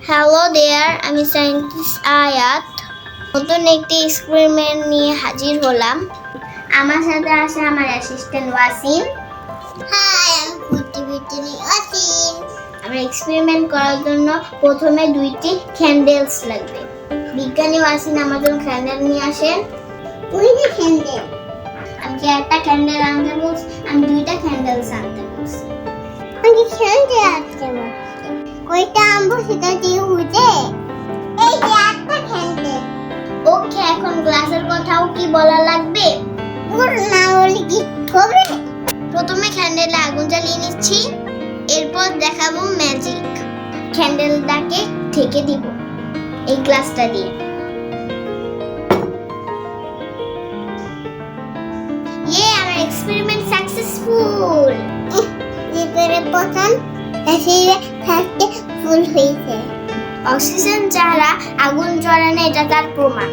Hello দেয়ার, আমি scientist আয়াত। নতুন একটি এক্সপেরিমেন্ট নিয়ে হাজির হলাম। আমার সাথে আছে আমার অ্যাসিস্ট্যান্ট ওয়াসিম। হাই, আমি কুটিবিটিনি ওয়াসিম। আমরা এক্সপেরিমেন্ট করার জন্য প্রথমে দুইটি ক্যান্ডেলস লাগবে। বিজ্ঞানী ওয়াসিম আমার জন্য ক্যান্ডেল নিয়ে আসেন। দুইটা ক্যান্ডেল? আমি একটা ক্যান্ডেল আনতে বলছি, আমি দুইটা ক্যান্ডেলস আনতে বলছি। আমি ক্যান্ডেল আনতে বলছি, কয়টা আনবো সেটা দিয়ে বুঝে। এই যে একটা ক্যান্ডেল। ওকে, এখন গ্লাসের কথাও কি বলা লাগবে? ওর না বলি কি হবে? প্রথমে ক্যান্ডেলে আগুন জ্বালিয়ে নিচ্ছি, এরপর দেখাবো ম্যাজিক। ক্যান্ডেলটাকে ঢেকে দিব এই গ্লাসটা দিয়ে। আমার এক্সপেরিমেন্ট সাকসেসফুল। ভিতরে প্রথম এসে থাকতে ফুল হয়েছে। অক্সিজেন ছাড়া আগুন জ্বলে না, এটা তার প্রমাণ।